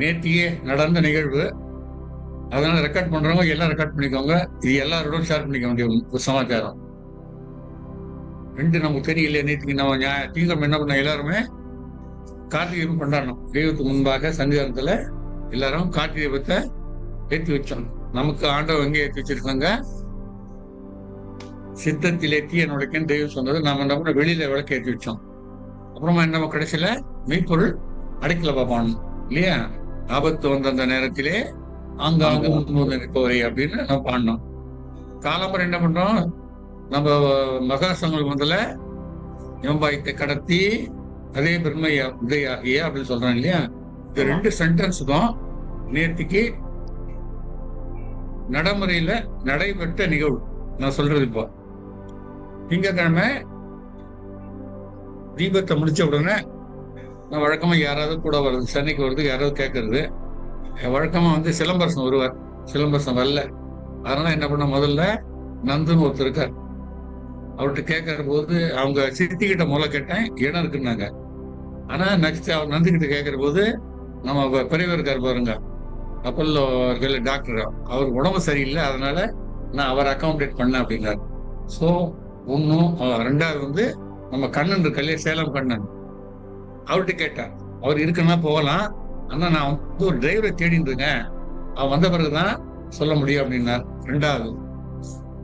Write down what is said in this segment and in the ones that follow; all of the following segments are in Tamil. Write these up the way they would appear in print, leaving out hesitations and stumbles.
நேத்தியே நடந்த நிகழ்வு. அதனால ரெக்கார்ட் பண்றவங்க எல்லாம் ரெக்கார்ட் பண்ணிக்கோங்க. இது எல்லாரோட ஷேர் பண்ணிக்க வேண்டிய ஒரு சமாச்சாரம். நமக்கு தெரியல. நேற்றுக்கு நம்ம திங்கக்கிழமை என்ன பண்ண, எல்லாருமே கார்த்திகை தீபம் கொண்டாடணும். தெய்வத்துக்கு முன்பாக சன்னிதானத்துல எல்லாரும் கார்த்திகை தீபத்தை ஏற்றி வச்சோம். நமக்கு ஆண்டவன் எங்கே ஏற்றி வச்சிருக்காங்க? சித்தத்திலே தீய நுழைக்கன்னு தெய்வம் சொன்னது. நாம என்ன பண்ண, வெளியில விளக்கு ஏற்றி வச்சோம். அப்புறமா என்ன, கடைசியில மெய்ப்பொருள் அடைக்கல பார்ப்பான் இல்லையா? ஆபத்து வந்த அந்த நேரத்திலே ஆங்காங்கு முன்முதல் நிற்பவரை அப்படின்னு நம்ம பாடினோம். காலம்பரம் என்ன பண்றோம், நம்ம மகா சங்கல் முதல்ல எம்பாயத்தை கடத்தி அதே பெருமையா உதயாகிய அப்படின்னு சொல்றாங்க இல்லையா? இந்த 2 சென்டென்ஸ் தான் நேற்றுக்கு நடைமுறையில நடைபெற்ற நிகழ்வு நான் சொல்றது. இப்போ திங்கக்கிழமை தீபத்தை முடிச்ச உடனே நான் வழக்கமா யாராவது கூட வருது, சென்னைக்கு வருது, யாராவது கேட்கறது. வழக்கமா சிலம்பரசன் வருவார். சிலம்பரசன் வரல. அதனால என்ன பண்ண, முதல்ல நந்துன்னு ஒருத்தர் இருக்கார், அவர்கிட்ட கேட்கற போது அவங்க சித்திக்கிட்ட முதல்ல கேட்டேன், இடம் இருக்குன்னாங்க. ஆனா நெக்ஸ்ட் அவர் நந்து கிட்ட கேட்கற போது, நம்ம பெரியவர் இருக்கார் பாருங்க, அப்பல்லோ டாக்டர், அவருக்கு உடம்பு சரியில்லை, அதனால நான் அவர் அக்காமடேட் பண்ணேன் அப்படின்னாரு. ஸோ ஒன்னும். ரெண்டாவது நம்ம கண்ணன் இருக்கு இல்லையா, சேலம் கண்ணன், அவர்கிட்ட கேட்டார். அவர் இருக்குன்னா போகலாம், ஆனா நான் ஒரு டிரைவரை தேடிட்டு இருக்கேன், அவன் வந்த பிறகுதான் சொல்ல முடியும் அப்படின்னார். ரெண்டாவது.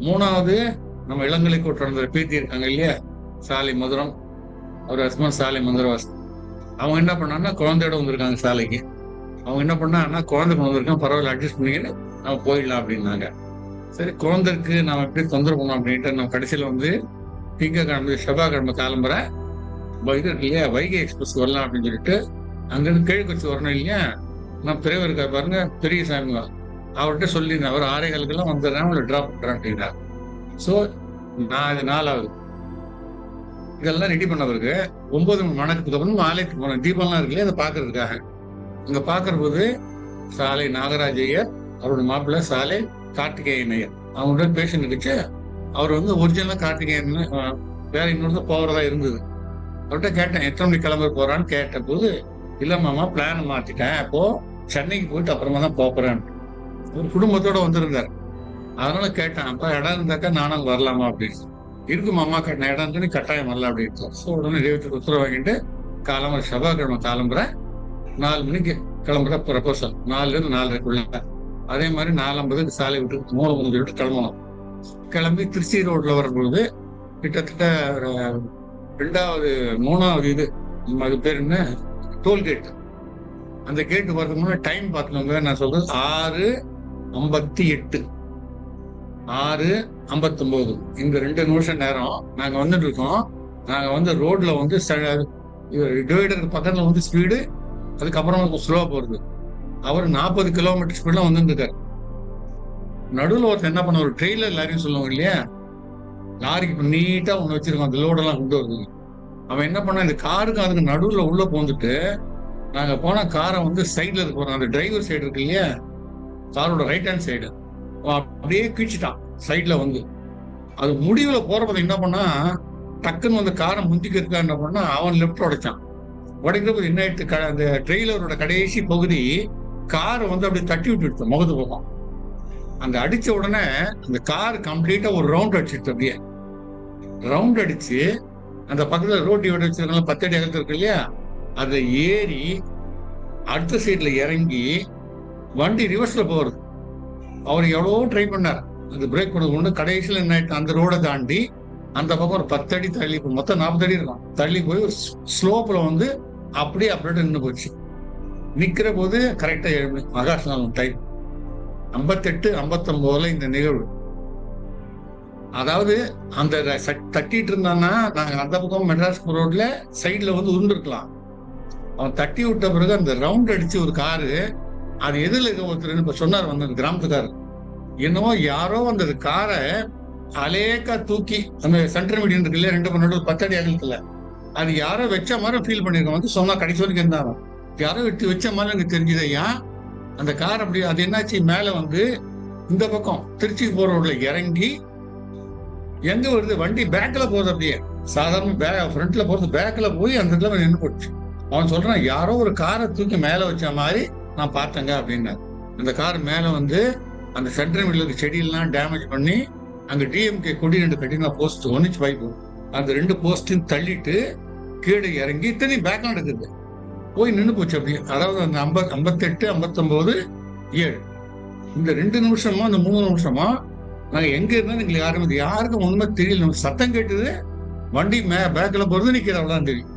மூணாவது, நம்ம இளங்கலை கூட்டுற பேத்தி இருக்காங்க இல்லையா, சாலை மதுரம், அவர் ஹஸ்பண்ட் சாலை மதுரவாஸ். அவங்க என்ன பண்ணாங்கன்னா, குழந்தையோட வந்திருக்காங்க சாலைக்கு. அவங்க என்ன பண்ணா, குழந்தை கொண்டு வந்திருக்கான், பரவாயில்ல அட்ஜஸ்ட் பண்ணிக்கின்னு நம்ம போயிடலாம் அப்படின்னாங்க. சரி, குழந்தைக்கு நம்ம எப்படி தொந்தரவு பண்ணோம் அப்படின்ட்டு நம்ம கடைசியில திங்கக்கிழமை செவ்வாய்க்கிழமை காலம்புற இது இருக்கு இல்லையா, வைகை எக்ஸ்பிரஸ் வரலாம் அப்படின்னு சொல்லிட்டு அங்கிருந்து கிழக்கு வரணும் இல்லையா, நான் பெரியவர் இருக்கார் பாருங்க, பெரிய சாமி, அவர்கிட்ட சொல்லியிருந்தேன், அவர் 6:15 வந்துடுறேன், உங்களை டிராப் பண்றேன் அப்படின்னார். ஸோ நான் இது 4வது. இதெல்லாம் ரெடி பண்ண பிறகு 9 மணக்கத்துக்கு அப்புறம் ஆலயத்துக்கு போனேன். தீபம்லாம் இருக்குல்லையே, அதை பாக்குறதுக்காக. அங்க பாக்குற போது சாலை நாகராஜையர், அவரோட மாப்பிள்ளை சாலை கார்த்திகேயன் ஐயர், அவங்களோட பேஷண்ட் இருந்துச்சு. அவர் ஒரிஜினலா கார்த்திகேயன் வேற இன்னொரு போறதா இருந்தது. அவர்கிட்ட கேட்டேன், எத்தனை மணிக்கு கிளம்ப போறான்னு கேட்ட போது, இல்ல மாமா பிளான் மாத்திட்டேன், அப்போ சென்னைக்கு போயிட்டு அப்புறமா தான் போறேன். ஒரு குடும்பத்தோட வந்திருந்தார். அதனால கேட்டேன், அப்ப இடம் இருந்தாக்கா நானும் வரலாமா அப்படின்னு. இருக்கு மாமா, கட்டின இடம் இருந்து கட்டாயம் வரல அப்படின்னு. ஸோ உடனே தெய்வத்துக்கு உத்தரவு வாங்கிட்டு காலம்புற செவ்வாய்க்கிழமை காலம்புற 4 மணிக்கு கிளம்புற ப்ரப்போசல், 4லேருந்து 4:30. அதே மாதிரி 4:50 சாலை விட்டு 3 விட்டு கிளம்பணும். கிளம்பி திருச்சி ரோட்ல வரும்பொழுது கிட்டத்தட்ட 3வது இது, அது பேர் என்ன, டோல்கேட். அந்த கேட்டு வரதுக்கு முன்னாடி டைம் பார்த்துக்கோங்க. நான் சொல்றது 6:58 6:59 இந்த 2 நிமிஷம் நேரம் நாங்க வந்துட்டு இருக்கோம். நாங்க ரோட்ல டிவைடருக்கு பக்கத்துல ஸ்பீடு, அதுக்கப்புறம் ஸ்லோவா போறது. அவர் 40 கிலோமீட்டர் ஸ்பீட்ல வந்துருக்காரு. நடுவில் ஒருத்தர் என்ன பண்ண, ஒரு ட்ரெய்லர் லாரின்னு சொல்லுவாங்க இல்லையா, லாரிக்கு இப்ப நீட்டா ஒண்ணு வச்சிருக்கோம், அந்த லோடெல்லாம் கொண்டு வருது. அவன் என்ன பண்ணா, இந்த காருக்கு அதுக்கு நடுவுல உள்ள போந்துட்டு, நாங்க போன காரை சைட்ல போறோம், அந்த டிரைவர் சைடு இருக்கு இல்லையா, காரோட ரைட் ஹேண்ட் சைடு, அப்படியே கீழ்ச்சிட்டான் சைட்ல அது முடிவுல போறப்ப என்ன பண்ணா, டக்குன்னு காரை முந்திக்கிறதுக்கா என்ன பண்ணா, அவன் லெப்ட் உடைச்சான். உடைக்கிறப்ப என்ன ஆயிடுச்சு, அந்த ட்ரெய்லரோட கடைசி பகுதி காரை அப்படியே தட்டி விட்டு முகத்து போகும். அந்த அடிச்ச உடனே அந்த கார் கம்ப்ளீட்டா ஒரு ரவுண்ட் அடிச்சிட்டு, அப்படியே ரவுண்ட் அடிச்சு அந்த பக்கத்துல ரோட்டி வச்சிருக்காங்க, 10 அடி அகலத்துல இருக்கு இல்லையா, அதை ஏறி அடுத்த சைட்ல இறங்கி வண்டி ரிவர்ஸ்ல போறது. அவர் எவ்வளவோ ட்ரை பண்ணார், அந்த பிரேக் கொடுக்க கடைசியில் என்ன ஆயிட்டு, அந்த ரோட தாண்டி அந்த பக்கம் ஒரு 10 அடி தள்ளி, மொத்தம் 40 அடி இருக்கும், தள்ளி போய் ஒரு ஸ்லோப்ல அப்படியே நின்று போச்சு. நிக்கிற போது கரெக்டா 7 மணி மகாஸ்நானம் டைம். 58-59 இந்த நிகழ்வு. அதாவது அந்த தட்டிட்டு இருந்தான்னா, நாங்க அந்த பக்கம் மெட்ராஸ் ரோட்ல சைட்ல உருண்டுருக்கலாம். அவன் தட்டி விட்ட பிறகு அந்த ரவுண்ட் அடிச்சு ஒரு காரு, அது எதிரில் இருக்க ஒருத்தர் இப்ப சொன்னார், கிராமத்துக்காரு, என்னவோ யாரோ அந்த காரை அலேக்கா தூக்கி, அந்த சென்டர் மீடியம் இருக்கு இல்லையா, 2 பண்ண 10 அடி அகலத்துல, அது யாரோ வச்ச மாதிரி ஃபீல் பண்ணிருக்கோம். சொன்னா கடைசி வரைக்கும் இருந்தாலும் யாரோ விட்டு வச்ச மாதிரி எனக்கு தெரிஞ்சது. ஏன் அந்த கார் அப்படி, அது என்னாச்சு, மேல இந்த பக்கம் திருச்சி போற ரோட்ல இறங்கி எங்க வருது, வண்டி பேக்ல போகுது, அப்படியே சாதாரண ஃப்ரண்ட்ல போறது, பேக்ல போய் அந்த இடத்துல நின்று போச்சு. அவன் சொல்றான், யாரோ ஒரு காரை தூக்கி மேல வச்ச மாதிரி நான் பார்த்தேங்க அப்படின்னாரு. அந்த கார் மேல வந்து அந்த சென்ட்ரல் மிடில் இருக்க செடியெல்லாம் டேமேஜ் பண்ணி அங்க டிஎம்கே கொடி 2 கட்டினா போஸ்ட் 1 அந்த 2 போஸ்டையும் தள்ளிட்டு கீழே இறங்கி இத்தனை பேக்லாம் இருக்குது போய் நின்று போச்சு. அப்படி அதாவது அந்த 58, 59, 7 இந்த 2 நிமிஷமா அந்த 3 நிமிஷமா நாங்க எங்க இருந்தா எங்களுக்கு யாருக்கும் உண்மை தெரியல. சத்தம் கேட்டது, வண்டி பேக்ல போறது நிக்கிற அவ்வளவுதான் தெரியும்.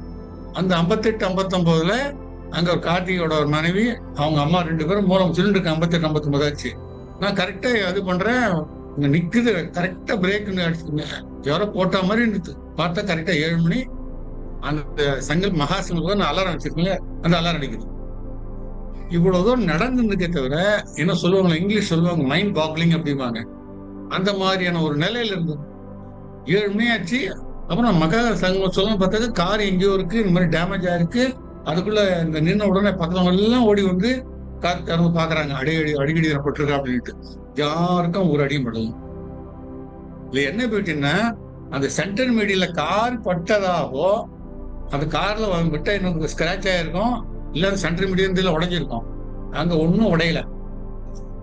அந்த 58, 59ல அங்க ஒரு கார்த்திகோட ஒரு மனைவி அவங்க அம்மா 2 பேரும் மூலம் சிலிண்டருக்கு 58, 59 ஆச்சு. நான் கரெக்டா அது பண்றேன், இங்க நிக்குது, கரெக்டா பிரேக் அடிச்சுங்க, யாரோ போட்ட மாதிரி இருந்துச்சு. பார்த்தா கரெக்டா 7 மணி அந்த சங்கல் மகா சங்கல் அலாரம் வச்சிருக்கீங்க, அந்த அலாரம் அடிக்குது. இவ்வளவு தூரம் நடந்துருக்கே தவிர என்ன சொல்லுவாங்க, இங்கிலீஷ் சொல்லுவாங்க மைண்ட் பாக்லிங் அப்படிம்பாங்க. அந்த மாதிரியான ஒரு நிலையில இருந்தது. 7 மணி ஆச்சு. அப்புறம் மகா சங்கம் சொல்லணும் பார்த்தாக்க கார் எங்கேயோ இருக்கு, இந்த மாதிரி டேமேஜ் ஆயிருக்கு. அதுக்குள்ள இந்த நின்ன உடனே பக்கத்துல எல்லாம் ஓடி வந்து கார் திறந்து பாக்குறாங்க, அடிக்கடி பட்டிருக்கா அப்படின்ட்டு. யாருக்கும் ஒரு அடியும் படல. இல்ல என்ன போயிட்டுன்னா, அந்த சென்டர் மீடியில கார் பட்டதாகவோ அந்த கார்ல விட்டா இன்னும் ஸ்கிராச் ஆயிருக்கும், இல்ல அந்த சென்டர் மீடியம் உடைஞ்சிருக்கும். அங்க ஒன்னும் உடையல.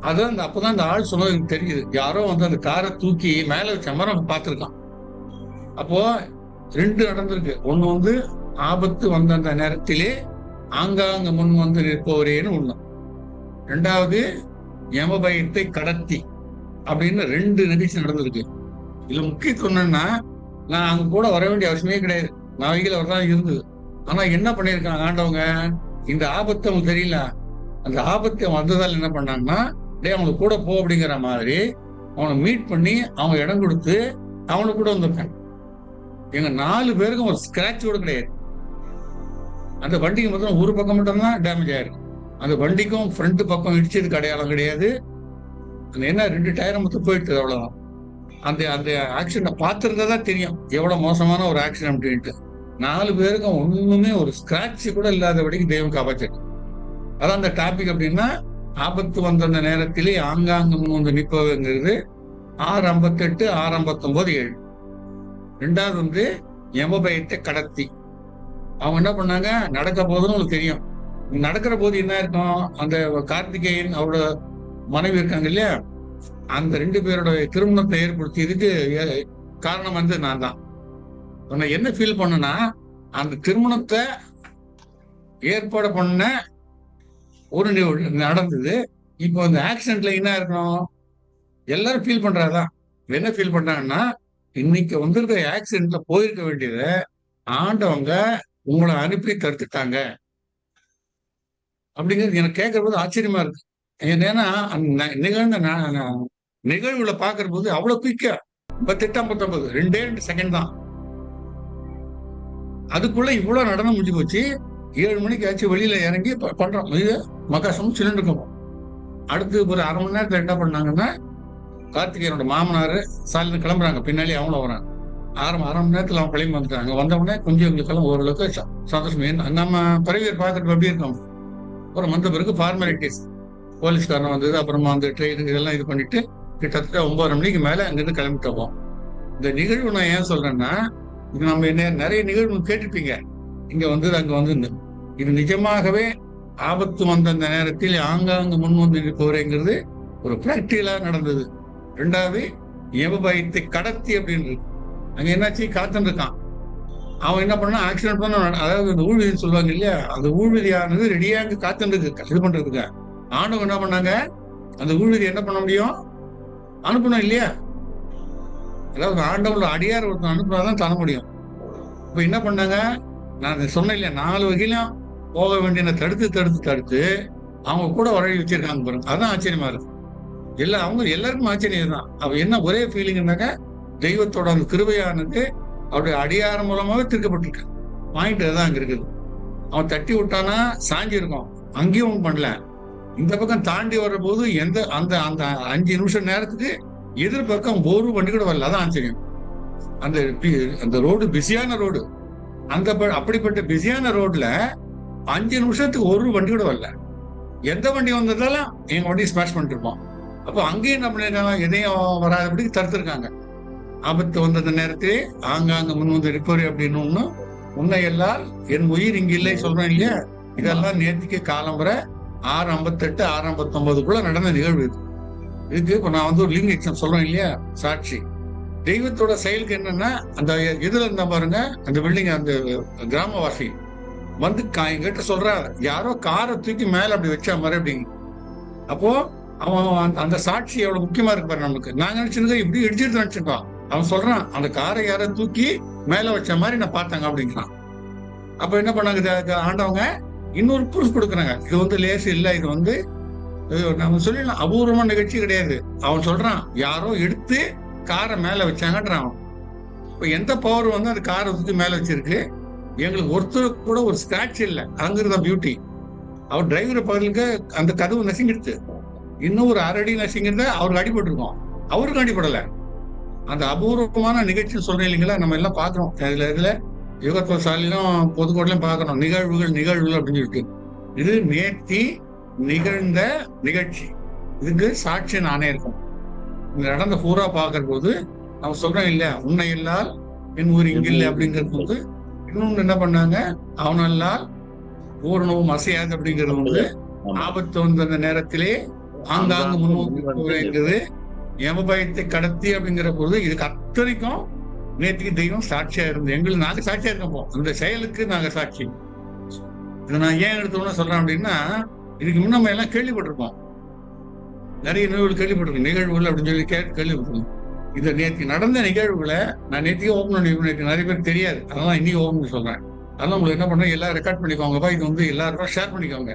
அதான் அப்பதான் அந்த ஆள் சொன்னது எனக்கு தெரியுது. யாரோ வந்து அந்த காரை தூக்கி மேல வச்ச மாதிரி பார்த்திருக்கான். அப்போ 2 நடந்திருக்கு. ஒண்ணு வந்து ஆபத்து வந்த அந்த நேரத்திலே ஆங்காங்க முன் வந்து நிற்பவரேன்னு ஒண்ணு. 2வது யமபயத்தை கடத்தி அப்படின்னு 2 நிகழ்ச்சி நடந்திருக்கு. இதுல முக்கியத்துவம் என்னன்னா, நான் அங்க கூட வர வேண்டிய அவசியமே கிடையாது, நான் வகையில வரதான் இருந்தது. ஆனா என்ன பண்ணிருக்காங்க ஆண்டவங்க, இந்த ஆபத்து அவங்க தெரியல, அந்த ஆபத்து வந்ததால் என்ன பண்ணாங்கன்னா, அவங்களுக்கு கூட போ அப்படிங்கிற மாதிரி அவனை மீட் பண்ணி அவங்க இடம் கொடுத்து அவனுக்கு கூட வந்திருக்காங்க. எங்க 4 பேருக்கும் ஒரு ஸ்கிராட்ச் கூட கிடையாது. அந்த வண்டிக்கு மொத்தம் ஒரு பக்கம் மட்டும் தான் டேமேஜ் ஆயிருக்கு. அந்த வண்டிக்கும் ஃப்ரண்ட் பக்கம் இடிச்சதுக்கு அடையாளம் கிடையாது. என்ன 2 டயரும் மொத்தம் போயிட்டு அவ்வளவுதான். அந்த அந்த ஆக்சிடென்ட் பார்த்துருந்தா தெரியும் எவ்வளவு மோசமான ஒரு ஆக்சிடென்ட் அப்படின்ட்டு. 4 பேருக்கும் ஒண்ணுமே ஒரு ஸ்கிராட்ச் கூட இல்லாதபடிக்கு தெய்வம் காப்பாற்று. அதான் அந்த டாபிக். அப்படின்னா ஆபத்து வந்த நேரத்திலே ஆங்காங்க முன் வந்து நிற்பவங்கிறது 6:58, 6:59, 7. 2வது வந்து யமபயத்தை கடத்தி. அவங்க என்ன பண்ணாங்க, நடக்க போதுன்னு உங்களுக்கு தெரியும். நடக்கிற போது என்ன இருக்கும், அந்த கார்த்திகேயன் அவரோட மனைவி இருக்காங்க இல்லையா, அந்த 2 பேரோட திருமணத்தை ஏற்படுத்தியதுக்கு காரணம் வந்து நான் தான். நான் என்ன ஃபீல் பண்ணேன்னா, அந்த திருமணத்தை ஏற்பாடு பண்ண ஒரு நடந்தது. இப்போ இந்த ஆக்சிடென்ட்ல என்ன இருக்கணும், எல்லாரும் ஃபீல் பண்றதுதான். என்ன ஃபீல் பண்றாங்கன்னா, இன்னைக்கு வந்திருக்க ஆக்சிடென்ட்ல போயிருக்க வேண்டியதை ஆண்டவங்க உங்களை அனுப்பி தடுத்துட்டாங்க அப்படிங்கிறது எனக்கு கேட்கற போது ஆச்சரியமா இருக்கு. ஏன்னா நிகழ்ந்த நிகழ்வுல பாக்குற போது அவ்வளவு குயிக்கா 58, 59 2 செகண்ட் தான். அதுக்குள்ள இவ்வளவு நடனம் முடிஞ்சு போச்சு. 7 மணிக்கு ஆச்சு, வெளியில இறங்கி பண்றோம். இது மகாசம் சிலிண்டருக்கும் அடுத்து ஒரு 1/2 மணி நேரத்துல என்ன பண்ணாங்கன்னா, கார்த்திகேயனோட மாமனாரு சாலையில கிளம்புறாங்க, பின்னாலே அவங்களும் வராங்க. 1/2 மணி நேரத்துல அவங்க கிளம்பி வந்துட்டாங்க. வந்த உடனே கொஞ்சம் எங்களுக்கெல்லாம் ஓரளவுக்கு சந்தோஷம். நம்ம பறவையர் பார்க்கறது எப்படி இருக்கும். அப்புறம் வந்த பிறகு ஃபார்மாலிட்டிஸ், போலீஸ்காரன் வந்தது, அப்புறமா அந்த ட்ரெயின் இதெல்லாம் இது பண்ணிட்டு கிட்டத்தட்ட 9:30 மணிக்கு மேல அங்கிருந்து கிளம்பிட்டு. இந்த நிகழ்வு நான் ஏன் சொல்றேன்னா, இது நம்ம நிறைய நிகழ்வு கேட்டிருப்பீங்க, இங்க வந்து அங்க வந்து. இது நிஜமாகவே ஆபத்து வந்த அந்த நேரத்தில் ஆங்காங்க முன் வந்து நிற்பவரைங்கிறது ஒரு பிராக்டிகலா நடந்தது. 2வது யமபயத்தை கடத்தி அப்படின்னு அங்க என்னாச்சு, காத்துன்னு இருக்கான். அவன் என்ன பண்ணா, ஆக்சிடென்ட் பண்ண, அதாவது அந்த ஊழ்விதி சொல்லுவாங்க இல்லையா, அந்த ஊழ்விதியானது ரெடியா அங்க காத்துன்னு இருக்கு இது பண்றதுக்கு. ஆண்டவங்க என்ன பண்ணாங்க, அந்த ஊழ்விதி என்ன பண்ண முடியும், அனுப்பணும் இல்லையா. அதாவது ஆண்டவங்களோட அடியார் ஒருத்தன் அனுப்புனாதான் தர முடியும். இப்ப என்ன பண்ணாங்க, நான் சொன்னேன் இல்லையா, 4 வகையிலும் போக வேண்டிய தடுத்து அவங்க கூட வழி வச்சிருக்காங்க பாருங்க. அதான் ஆச்சரியமா இருக்கு. அவங்க எல்லாருக்கும் ஆச்சரியம் தான். அவ என்ன ஒரே ஃபீலிங்னாக்க, தெய்வத்தோட அந்த கிருபையானது அவருடைய அடியார மூலமாவே திருக்கப்பட்டிருக்கு. பாயிண்ட் தான் அங்க இருக்குது. அவன் தட்டி விட்டானா சாஞ்சி இருக்கும், அங்கேயும் ஒன்றும் பண்ணல. இந்த பக்கம் தாண்டி வர்ற போது அந்த 5 நிமிஷம் நேரத்துக்கு எதிர்பக்கம் ஒரு வண்டி கூட வரல. அதான் ஆச்சரியம். அந்த ரோடு பிஸியான ரோடு. அப்படிப்பட்ட பிஸியான ரோட்ல 5 நிமிஷத்துக்கு ஒரு வண்டி கூட வரல. எந்த வண்டி வந்ததாலும் எங்க வண்டி ஸ்மாஷ் பண்ணிட்டு இருப்போம். அப்போ அங்கேயும் என்ன பண்ணிருக்காங்க, எதையும் வராதபடி தடுத்திருக்காங்க. ஆபத்து வந்த நேரத்திலே ஆங்காங்க முன் வந்து ரிப்போரி அப்படின்னு உன்னை எல்லால் என் உயிர் இங்க இல்லை சொல்றேன் இல்லையா. இதெல்லாம் நேர்த்திக்கு காலம் வர 6:58 6:59 நடந்த நிகழ்வு இது. இதுக்கு இப்ப நான் வந்து ஒரு லிங்க் எக்ஸாம் சொல்றேன் இல்லையா, சாட்சி. தெய்வத்தோட செயலுக்கு என்னன்னா, அந்த இதுல இருந்தா பாருங்க, அந்த பில்டிங், அந்த கிராமவாசி வந்து என்கிட்ட சொல்றா, யாரோ காரை தூக்கி மேல அப்படி வச்சா மாதிரி அப்படிங்க. அப்போ அவன் அந்த சாட்சி எவ்வளவு முக்கியமா இருக்கு பாரு நமக்கு. நாங்க நினைச்சிருக்கோம் இப்படி இடிச்சிட்டு நினைச்சிருக்கோம். அவன் சொல்றான், அந்த காரை யாரோ தூக்கி மேல வச்ச மாதிரி நான் பார்த்தாங்க அப்படிங்கிறான். அப்ப என்ன பண்ணாங்க ஆண்டவங்க, இன்னொரு ப்ரூஃப் கொடுக்குறாங்க. இது வந்து லேசு இல்ல, இது வந்து நம்ம சொல்லிடலாம் அபூர்வமான நிகழ்ச்சி கிடையாது. அவன் சொல்றான், யாரோ எடுத்து காரை மேல வச்சாங்கன்றான். இப்ப எந்த பவர் வந்து அந்த காரை தூக்கி மேல வச்சிருக்கு? எங்களுக்கு ஒருத்தர் கூட ஒரு ஸ்கிராட்ச் இல்லை. அங்கிருந்த பியூட்டி. அவர் டிரைவரை பகலுக்கு அந்த கதவு நசுங்கிடுச்சு. இன்னும் ஒரு 1/2 அடி நசுங்கிறத அவருக்கு அடிபட்டிருக்கோம், அவருக்கு அடிபடல. அந்த அபூர்வமான நிகழ்ச்சி சொல்றேன் இல்லைங்களா, நம்ம எல்லாம் பாக்குறோம். இதுல யுகத்துவ சாலிலும் பொதுக்கோட்டிலும் பாக்குறோம், நிகழ்வுகள் அப்படின்னு சொல்லிட்டு. இது நேர்த்தி நிகழ்ந்த நிகழ்ச்சி. இதுக்கு சாட்சி நானே இருக்கும். நடந்த பூரா பாக்குற போது நம்ம சொல்றோம் இல்லையா, உன்னை இல்லால் என் ஊர் இங்கில்லை அப்படிங்கிற போது, இன்னொன்னு என்ன பண்ணாங்க, அவனல்லால் பூரணவும் அசையாது அப்படிங்கிறது வந்து ஆபத்து வந்த அந்த நேரத்திலே ஆங்காங்கு முன்னோக்கி யமபயத்தை கடத்தி அப்படிங்கிற போது, இதுக்கு அத்தனைக்கும் நேற்றுக்கு தெய்வம் சாட்சியா இருந்து எங்களுக்கு நாங்க சாட்சியா இருக்கப்போம். அந்த செயலுக்கு நாங்க சாட்சி. இதை நான் ஏன் எடுத்தோம்னா சொல்றேன் அப்படின்னா, இதுக்கு முன்ன நம்ம எல்லாம் கேள்விப்பட்டிருப்போம், நிறைய நிகழ்வுகள் கேள்விப்பட்டிருக்கோம், நிகழ்வுகள் அப்படின்னு சொல்லி கேள்விப்பட்டிருக்கோம். இது நேற்று நடந்த நிகழ்வுகளை நான் நேற்றுக்கே ஓபன் பண்ணி, நேற்று நிறைய பேர் தெரியாது, அதெல்லாம் இன்னைக்கு ஓபன் பண்ணி சொல்றேன். அதெல்லாம் உங்களுக்கு என்ன பண்றேன், எல்லாம் ரெக்கார்ட் பண்ணிக்கோங்கப்பா. இது வந்து எல்லாருக்கும் ஷேர் பண்ணிக்கோங்க.